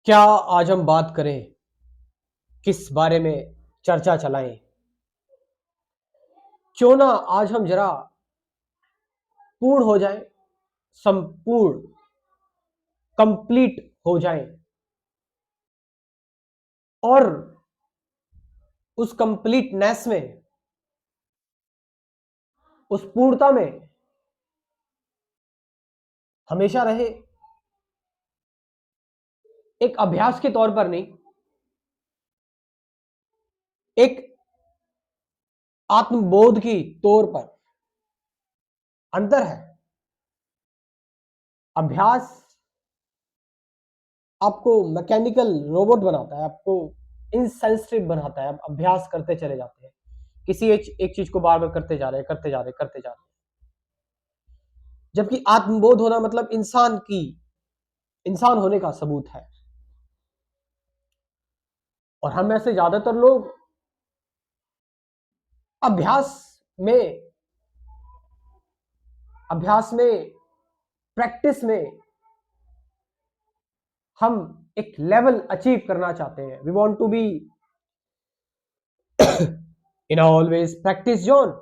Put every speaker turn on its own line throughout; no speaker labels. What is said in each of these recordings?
क्या आज हम बात करें, किस बारे में चर्चा चलाएं? क्यों ना आज हम जरा पूर्ण हो जाएं, संपूर्ण, कंप्लीट हो जाएं और उस कंप्लीटनेस में, उस पूर्णता में हमेशा रहे। एक अभ्यास के तौर पर नहीं, एक आत्मबोध की तौर पर। अंतर है। अभ्यास आपको मैकेनिकल रोबोट बनाता है, आपको इनसेंसिटिव बनाता है। आप अभ्यास करते चले जाते हैं, किसी एक चीज को बार बार करते जा रहे हैं, करते जा रहे हैं, करते जा रहे हैं। जबकि आत्मबोध होना मतलब इंसान होने का सबूत है। और हम में से ज्यादातर लोग अभ्यास में अभ्यास में प्रैक्टिस में हम एक लेवल अचीव करना चाहते हैं। We want to be in always practice zone.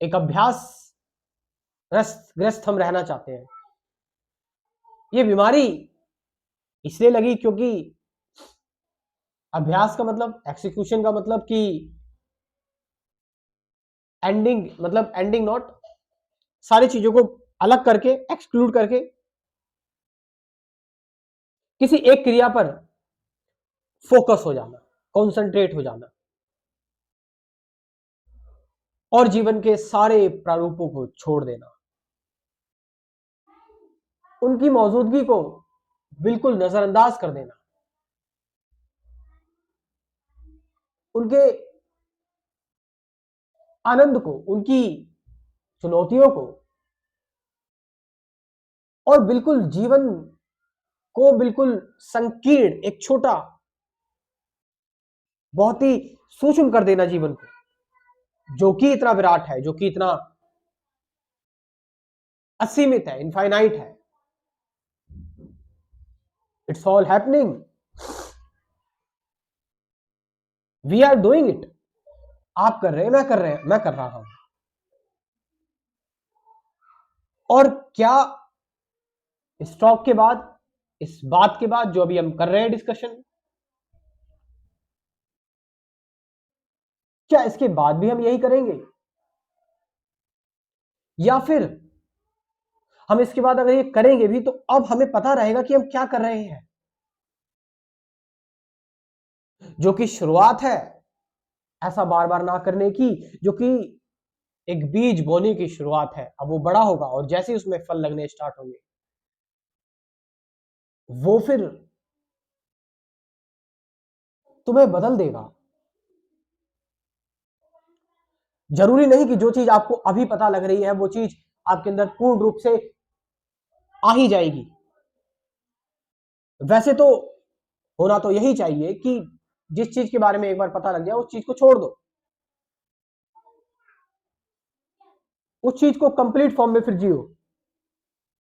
एक अभ्यास ग्रस्त हम रहना चाहते हैं। ये बीमारी इसलिए लगी क्योंकि अभ्यास का मतलब, एक्सिक्यूशन का मतलब कि एंडिंग नॉट, सारी चीजों को अलग करके, एक्सक्लूड करके किसी एक क्रिया पर फोकस हो जाना, कॉन्सेंट्रेट हो जाना और जीवन के सारे प्रारूपों को छोड़ देना, उनकी मौजूदगी को बिल्कुल नजरअंदाज कर देना, उनके आनंद को, उनकी चुनौतियों को, और बिल्कुल जीवन को बिल्कुल संकीर्ण, एक छोटा, बहुत ही सूक्ष्म कर देना जीवन को, जो कि इतना विराट है, जो कि इतना असीमित है, इनफाइनाइट है। It's all happening, we are doing it. आप कर रहे हैं, मैं कर रहे हैं, मैं कर रहा हूं। और क्या इस टॉक के बाद, इस बात के बाद जो अभी हम कर रहे हैं डिस्कशन, क्या इसके बाद भी हम यही करेंगे, या फिर हम इसके बाद अगर ये करेंगे भी तो अब हमें पता रहेगा कि हम क्या कर रहे हैं? जो कि शुरुआत है ऐसा बार बार ना करने की, जो कि एक बीज बोने की शुरुआत है। अब वो बड़ा होगा और जैसे ही उसमें फल लगने स्टार्ट होंगे, वो फिर तुम्हें बदल देगा। जरूरी नहीं कि जो चीज आपको अभी पता लग रही है वो चीज आपके अंदर पूर्ण रूप से आ ही जाएगी। वैसे तो होना तो यही चाहिए कि जिस चीज के बारे में एक बार पता लग जाए उस चीज को छोड़ दो, उस चीज को कंप्लीट फॉर्म में फिर जियो,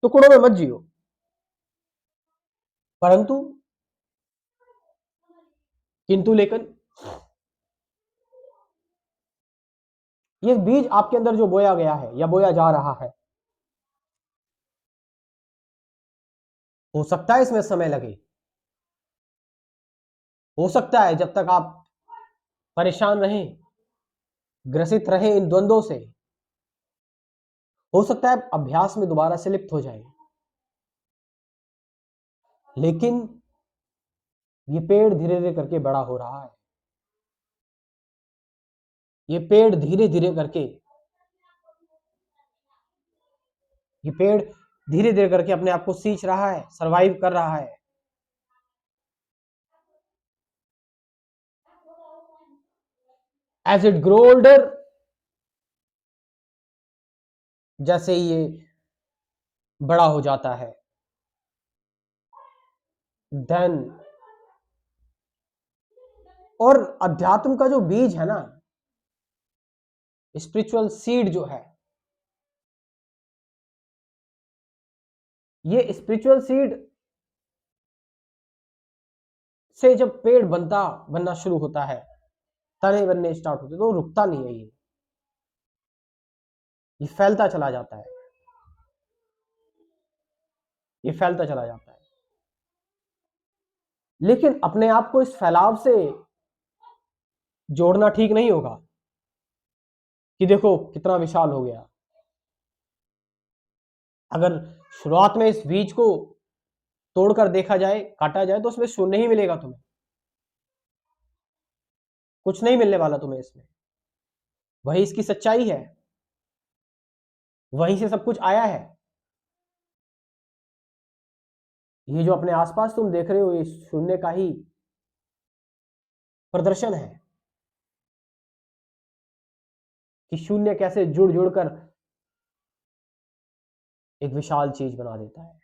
टुकड़ों में मत जियो। परंतु किंतु लेकिन ये बीज आपके अंदर जो बोया गया है या बोया जा रहा है, हो सकता है इसमें समय लगे, हो सकता है जब तक आप परेशान रहें, ग्रसित रहें इन द्वंद्वों से, हो सकता है अभ्यास में दोबारा से लिप्त हो जाए। लेकिन ये पेड़ धीरे धीरे करके बड़ा हो रहा है। ये पेड़ धीरे धीरे करके ये पेड़ धीरे धीरे करके अपने आप को सींच रहा है, सरवाइव कर रहा है। एज इट ग्रो ओल्डर, जैसे ही ये बड़ा हो जाता है, देन, और अध्यात्म का जो बीज है ना, स्पिरिचुअल सीड जो है, ये स्पिरिचुअल सीड से जब पेड़ बनना शुरू होता है, तने बनने स्टार्ट होते, तो रुकता नहीं है, ये फैलता चला जाता है, ये फैलता चला जाता है। लेकिन अपने आप को इस फैलाव से जोड़ना ठीक नहीं होगा कि देखो कितना विशाल हो गया। अगर शुरुआत में इस बीज को तोड़कर देखा जाए, काटा जाए, तो उसमें शून्य ही मिलेगा तुम्हें, कुछ नहीं मिलने वाला तुम्हें इसमें। वही इसकी सच्चाई है, वहीं से सब कुछ आया है। ये जो अपने आसपास तुम देख रहे हो, ये शून्य का ही प्रदर्शन है कि शून्य कैसे जुड़ जुड़कर एक विशाल चीज बना देता है।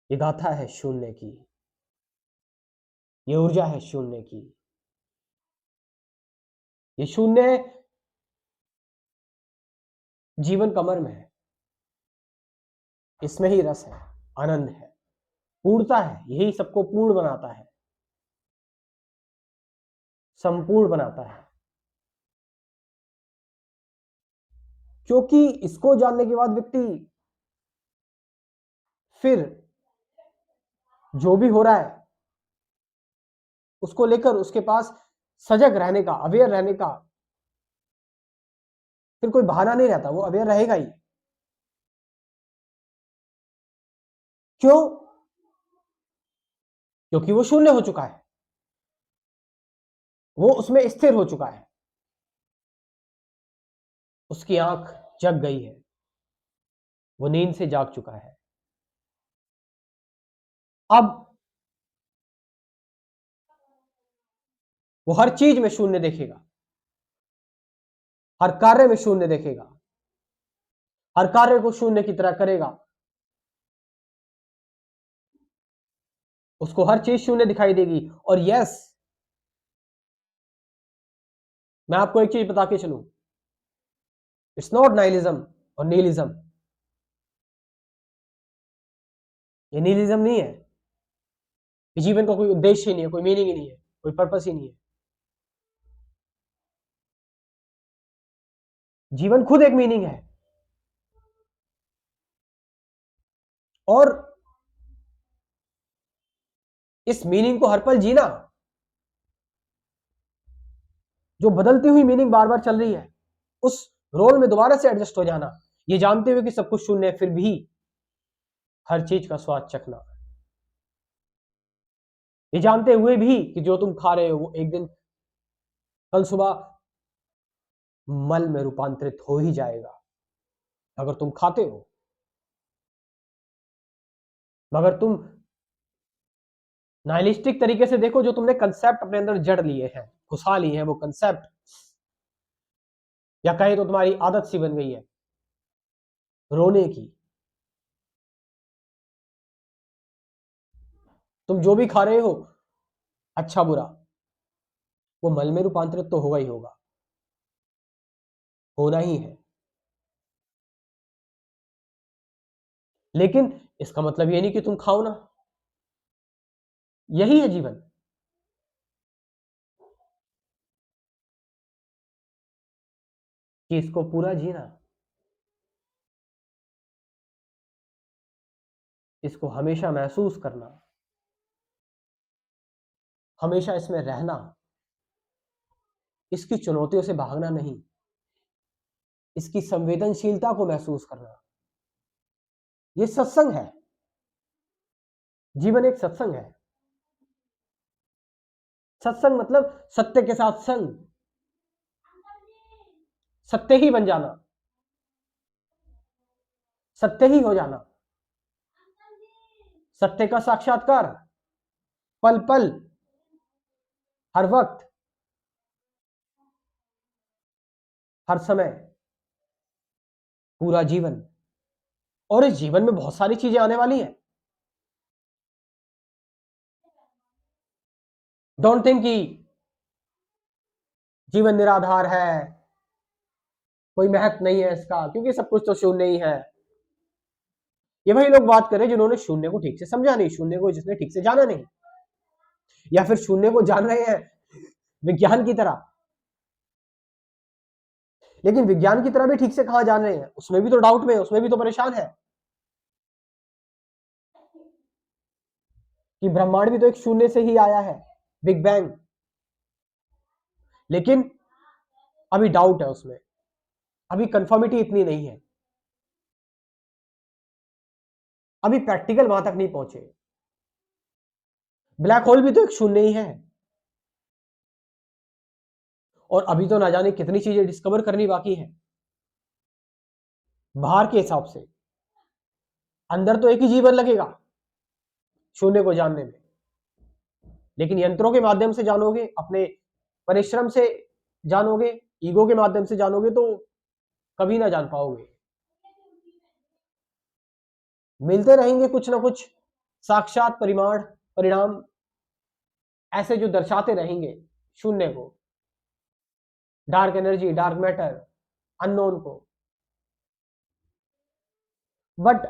ये गाथा है शून्य की, ये ऊर्जा है शून्य की। ये शून्य जीवन का मर्म है, इसमें ही रस है, आनंद है, पूर्णता है। यही सबको पूर्ण बनाता है, संपूर्ण बनाता है। क्योंकि इसको जानने के बाद व्यक्ति फिर जो भी हो रहा है उसको लेकर उसके पास सजग रहने का, अवेयर रहने का फिर कोई बहाना नहीं रहता, वो अवेयर रहेगा ही। क्यों? क्योंकि वो शून्य हो चुका है, वो उसमें स्थिर हो चुका है, उसकी आंख जग गई है, वो नींद से जाग चुका है। अब वो हर चीज में शून्य देखेगा, हर कार्य में शून्य देखेगा, हर कार्य को शून्य की तरह करेगा, उसको हर चीज शून्य दिखाई देगी। और यस, मैं आपको एक चीज बता के चलूं, इट्स नॉट नाइलिज्म और नीलिज्म। ये नीलिज्म नहीं है कि जीवन का कोई उद्देश्य ही नहीं है, कोई मीनिंग ही नहीं है, कोई पर्पस ही नहीं है। जीवन खुद एक मीनिंग है। और इस मीनिंग को हर पल जीना, जो बदलती हुई मीनिंग बार बार चल रही है, उस रोल में दोबारा से एडजस्ट हो जाना, ये जानते हुए कि सब कुछ शून्य है, फिर भी हर चीज का स्वाद चखना, ये जानते हुए भी कि जो तुम खा रहे हो वो एक दिन कल सुबह मल में रूपांतरित हो ही जाएगा, अगर तुम खाते हो। मगर तुम नाइलिस्टिक तरीके से देखो, जो तुमने कंसेप्ट अपने अंदर जड़ लिए हैं, घुसा लिए हैं, वो कंसेप्ट, या कहे तो तुम्हारी आदत सी बन गई है रोने की। तुम जो भी खा रहे हो, अच्छा बुरा, वो मल में रूपांतरित तो होगा ही होगा, होना ही है। लेकिन इसका मतलब ये नहीं कि तुम खाओ ना, यही है जीवन। कि इसको पूरा जीना, इसको हमेशा महसूस करना, हमेशा इसमें रहना, इसकी चुनौतियों से भागना नहीं, इसकी संवेदनशीलता को महसूस करना। ये सत्संग है, जीवन एक सत्संग है। सत्संग मतलब सत्य के साथ संग, सत्य ही बन जाना, सत्य ही हो जाना, सत्य का साक्षात्कार पल पल, हर वक्त, हर समय, पूरा जीवन। और इस जीवन में बहुत सारी चीजें आने वाली हैं। डोंट थिंक कि जीवन निराधार है, कोई महत्व नहीं है इसका, क्योंकि सब कुछ तो शून्य ही है। ये वही लोग बात कर रहे हैं जिन्होंने शून्य को ठीक से समझा नहीं, शून्य को जिसने ठीक से जाना नहीं, या फिर शून्य को जान रहे हैं विज्ञान की तरह, लेकिन विज्ञान की तरह भी ठीक से कहां जान रहे हैं, उसमें भी तो डाउट में है, उसमें भी तो परेशान है कि ब्रह्मांड भी तो एक शून्य से ही आया है, बिग बैंग। लेकिन अभी डाउट है उसमें, अभी कंफर्मिटी इतनी नहीं है, अभी प्रैक्टिकल वहां तक नहीं पहुंचे। ब्लैक होल भी तो एक शून्य ही है, और अभी तो ना जाने कितनी चीजें डिस्कवर करनी बाकी है बाहर के हिसाब से। अंदर तो एक ही जीवन लगेगा शून्य को जानने में, लेकिन यंत्रों के माध्यम से जानोगे, अपने परिश्रम से जानोगे, ईगो के माध्यम से जानोगे, तो कभी ना जान पाओगे। मिलते रहेंगे कुछ ना कुछ साक्षात परिमाण परिणाम ऐसे जो दर्शाते रहेंगे शून्य को, dark energy, dark matter, unknown को, बट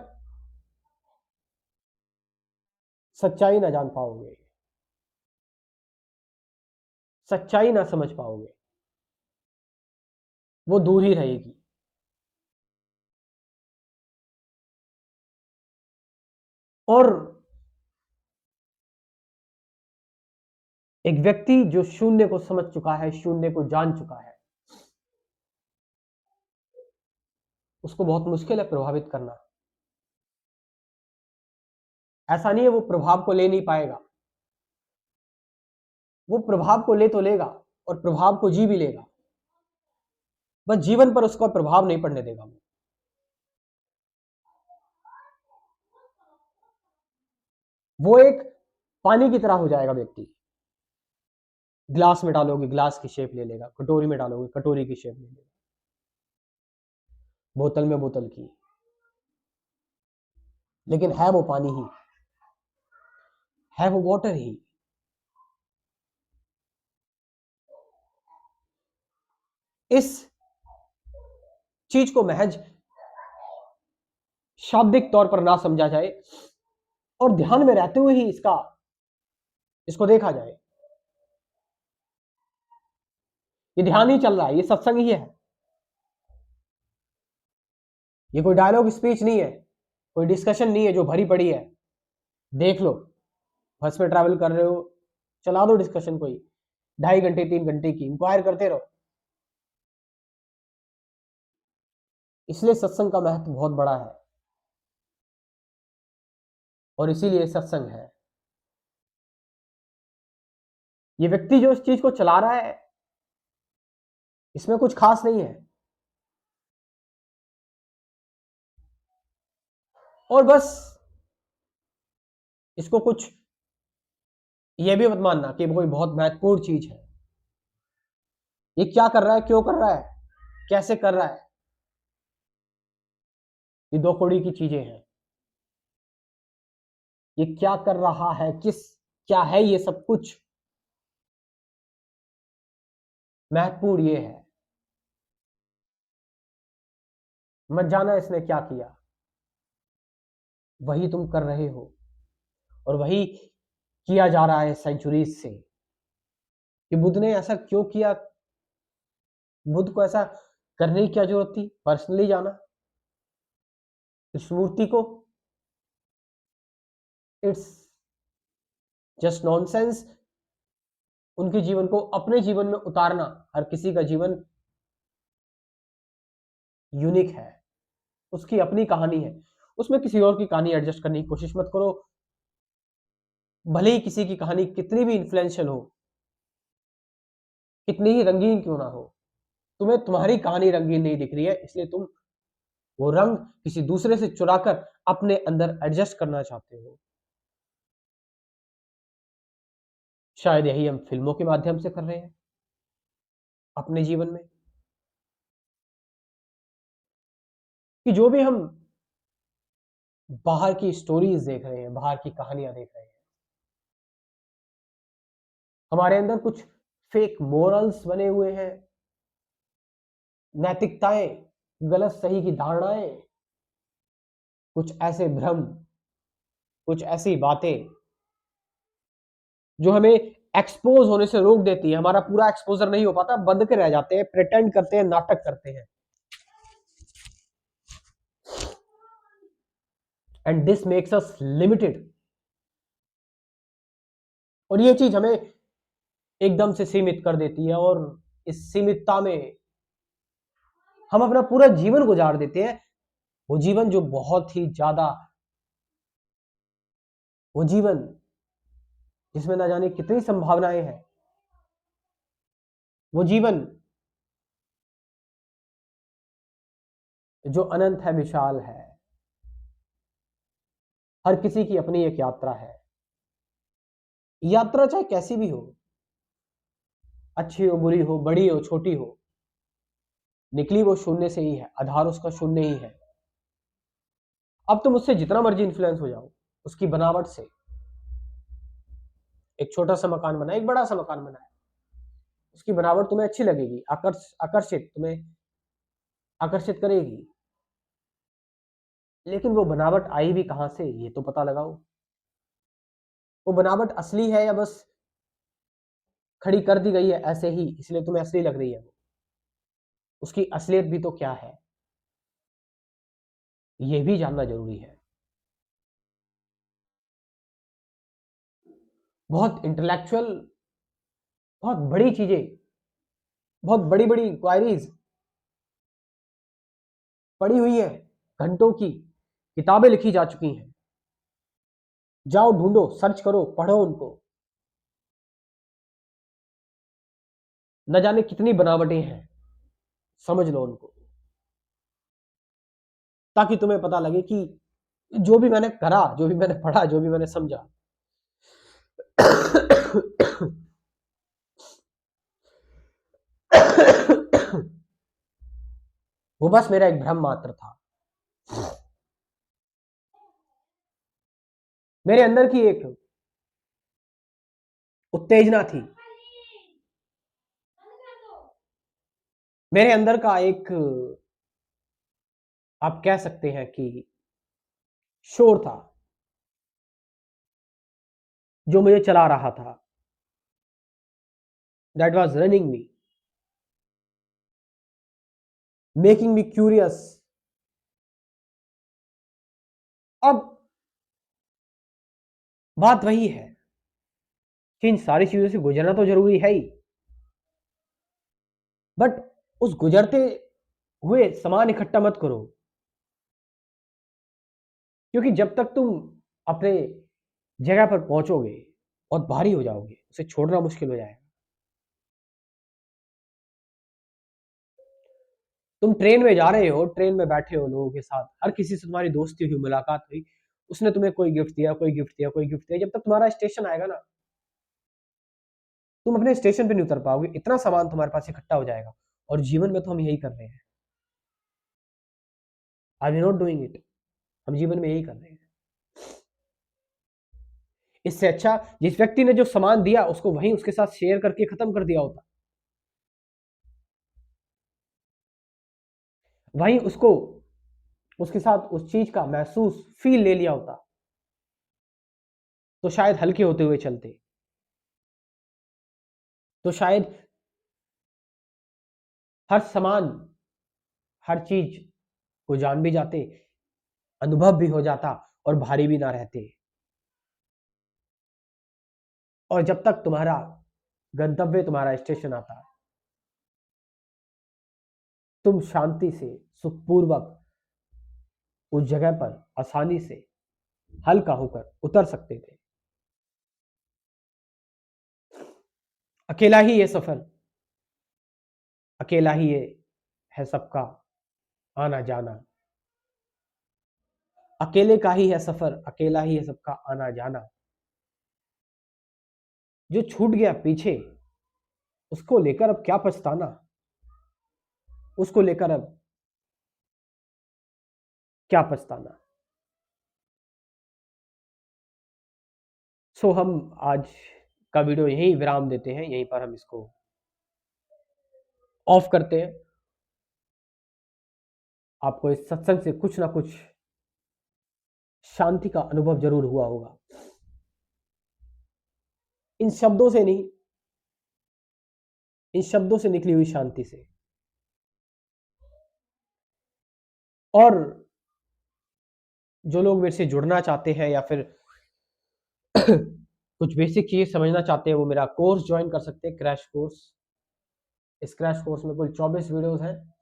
सच्चाई ना जान पाओगे, सच्चाई ना समझ पाओगे, वो दूर ही रहेगी। और एक व्यक्ति जो शून्य को समझ चुका है, शून्य को जान चुका है, उसको बहुत मुश्किल है प्रभावित करना। ऐसा नहीं है वो प्रभाव को ले नहीं पाएगा, वो प्रभाव को ले तो लेगा और प्रभाव को जी भी लेगा, बस जीवन पर उसका प्रभाव नहीं पड़ने देगा। वो एक पानी की तरह हो जाएगा व्यक्ति। ग्लास में डालोगे ग्लास की शेप ले लेगा, कटोरी में डालोगे कटोरी की शेप ले लेगा, बोतल में बोतल की, लेकिन है वो पानी ही, है वो वाटर ही। इस चीज को महज शाब्दिक तौर पर ना समझा जाए और ध्यान में रहते हुए ही इसको देखा जाए। ये ध्यान ही चल रहा है, ये सत्संग ही है, ये कोई डायलॉग स्पीच नहीं है, कोई डिस्कशन नहीं है जो भरी पड़ी है। देख लो, बस में ट्रैवल कर रहे हो, चला दो डिस्कशन कोई 2.5 घंटे 3 घंटे की, इंक्वायर करते रहो। इसलिए सत्संग का महत्व बहुत बड़ा है और इसीलिए सत्संग है। ये व्यक्ति जो इस चीज को चला रहा है, इसमें कुछ खास नहीं है, और बस इसको कुछ ये भी मत मानना कि कोई बहुत महत्वपूर्ण चीज है। ये क्या कर रहा है, क्यों कर रहा है, कैसे कर रहा है, ये 2 कौड़ी की चीजें हैं। ये क्या कर रहा है, क्या है, ये सब कुछ महत्वपूर्ण ये है। मत जाना इसने क्या किया, वही तुम कर रहे हो और वही किया जा रहा है सेंचुरीज से। कि बुद्ध ने ऐसा क्यों किया, बुद्ध को ऐसा करने की क्या जरूरत थी, पर्सनली जाना कृष्णमूर्ति को, इट्स जस्ट नॉनसेंस। उनके जीवन को अपने जीवन में उतारना, हर किसी का जीवन यूनिक है, उसकी अपनी कहानी है, उसमें किसी और की कहानी एडजस्ट करने की कोशिश मत करो। भले ही किसी की कहानी कितनी भी इन्फ्लुएंशियल हो, कितनी ही रंगीन क्यों ना हो, तुम्हें तुम्हारी कहानी रंगीन नहीं दिख रही है, इसलिए तुम वो रंग किसी दूसरे से चुराकर अपने अंदर एडजस्ट करना चाहते हो। शायद यही हम फिल्मों के माध्यम से कर रहे हैं अपने जीवन में, कि जो भी हम बाहर की स्टोरीज देख रहे हैं, बाहर की कहानियां देख रहे हैं, हमारे अंदर कुछ फेक मोरल्स बने हुए हैं, नैतिकताएं, गलत सही की धारणाएं, कुछ ऐसे भ्रम, कुछ ऐसी बातें जो हमें एक्सपोज होने से रोक देती है। हमारा पूरा एक्सपोजर नहीं हो पाता, बंद के रह जाते हैं, प्रिटेंड करते हैं, नाटक करते हैं। And this makes us limited. और ये चीज हमें एकदम से सीमित कर देती है, और इस सीमितता में हम अपना पूरा जीवन गुजार देते हैं। वो जीवन जो बहुत ही ज्यादा, वो जीवन जिसमें ना जाने कितनी संभावनाएं हैं, वो जीवन जो अनंत है, विशाल है। हर किसी की अपनी एक यात्रा है। यात्रा चाहे कैसी भी हो, अच्छी हो, बुरी हो, बड़ी हो, छोटी हो, निकली वो शून्य से ही है, आधार उसका शून्य ही है। अब तुम उससे जितना मर्जी इन्फ्लुएंस हो जाओ, उसकी बनावट से, एक छोटा सा मकान बना, एक बड़ा सा मकान बना है, उसकी बनावट तुम्हें अच्छी लगेगी, आकर्षित, तुम्हें आकर्षित करेगी, लेकिन वो बनावट आई भी कहां से, ये तो पता लगाओ। वो बनावट असली है या बस खड़ी कर दी गई है ऐसे ही, इसलिए तुम्हें असली लग रही है वो। उसकी असलियत भी तो क्या है, ये भी जानना जरूरी है। बहुत इंटेलेक्चुअल, बहुत बड़ी चीजें, बहुत बड़ी बड़ी क्वायरीज पड़ी हुई है, घंटों की किताबें लिखी जा चुकी हैं। जाओ ढूंढो, सर्च करो, पढ़ो उनको। न जाने कितनी बनावटें हैं, समझ लो उनको, ताकि तुम्हें पता लगे कि जो भी मैंने करा, जो भी मैंने पढ़ा, जो भी मैंने समझा, वो बस मेरा एक भ्रम मात्र था। मेरे अंदर की एक उत्तेजना थी, मेरे अंदर का एक, आप कह सकते हैं कि शोर था, जो मुझे चला रहा था, that was running me, making me curious. अब बात वही है कि इन सारी चीजों से गुजरना तो जरूरी है ही, बट उस गुजरते हुए सामान इकट्ठा मत करो, क्योंकि जब तक तुम अपने जगह पर पहुंचोगे बहुत भारी हो जाओगे, उसे छोड़ना मुश्किल हो जाएगा। तुम ट्रेन में जा रहे हो, ट्रेन में बैठे हो लोगों के साथ, हर किसी से तुम्हारी दोस्ती हुई, मुलाकात हुई, उसने तुम्हें कोई गिफ्ट दिया, कोई गिफ्ट दिया, कोई गिफ्ट दिया। जब तक तुम्हारा स्टेशन आएगा ना, तुम अपने स्टेशन पे नहीं उतर पाओगे, इतना सामान तुम्हारे पास इकट्ठा हो जाएगा। और जीवन में तो हम यही कर रहे हैं, I am not doing it, हम जीवन में यही कर रहे हैं। इससे अच्छा जिस व्यक्ति ने जो सामान दिया उसको वहीं उसके साथ शेयर करके खत्म कर दिया होता, वहीं उसको उसके साथ उस चीज का महसूस फील ले लिया होता, तो शायद हल्के होते हुए चलते, तो शायद हर सामान, हर चीज को जान भी जाते, अनुभव भी हो जाता, और भारी भी ना रहते। और जब तक तुम्हारा गंतव्य, तुम्हारा स्टेशन आता, तुम शांति से, सुखपूर्वक उस जगह पर आसानी से हल्का होकर उतर सकते थे। अकेला ही ये सफर, अकेला ही ये है सबका आना जाना, अकेले का ही है सफर, अकेला ही है सबका आना जाना। जो छूट गया पीछे, उसको लेकर अब क्या पछताना, उसको लेकर अब क्या पछताना। सो हम आज का वीडियो यहीं विराम देते हैं, यहीं पर हम इसको ऑफ करते हैं। आपको इस सत्संग से कुछ ना कुछ शांति का अनुभव जरूर हुआ होगा। इन शब्दों से नहीं, इन शब्दों से निकली हुई शांति से। और जो लोग मेरे से जुड़ना चाहते हैं या फिर कुछ बेसिक चीज समझना चाहते हैं, वो मेरा कोर्स ज्वाइन कर सकते हैं, क्रैश कोर्स। इस क्रैश कोर्स में कुल 24 वीडियोस हैं।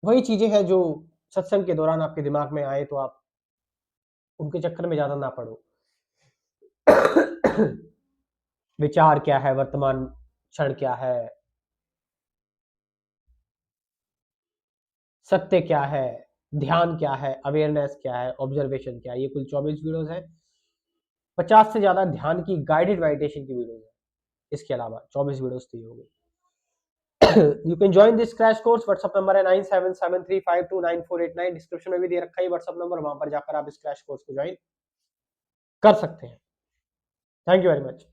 वही चीजें हैं जो सत्संग के दौरान आपके दिमाग में आए तो आप उनके चक्कर में ज्यादा ना पड़ो। विचार क्या है, वर्तमान क्षण क्या है, सत्य क्या है, ध्यान क्या है, अवेयरनेस क्या है, ऑब्जर्वेशन क्या है, ये कुल 24 वीडियोस हैं। 50 से ज्यादा ध्यान की गाइडेड मेडिटेशन की वीडियोस है। इसके अलावा 24 वीडियोस तो ये हो गई। You can join this crash course. WhatsApp number है 9773529489। डिस्क्रिप्शन में भी दे रखा है व्हाट्सएप नंबर, वहां पर जाकर आप इस क्रैश कोर्स को ज्वाइन कर सकते हैं। Thank you very much.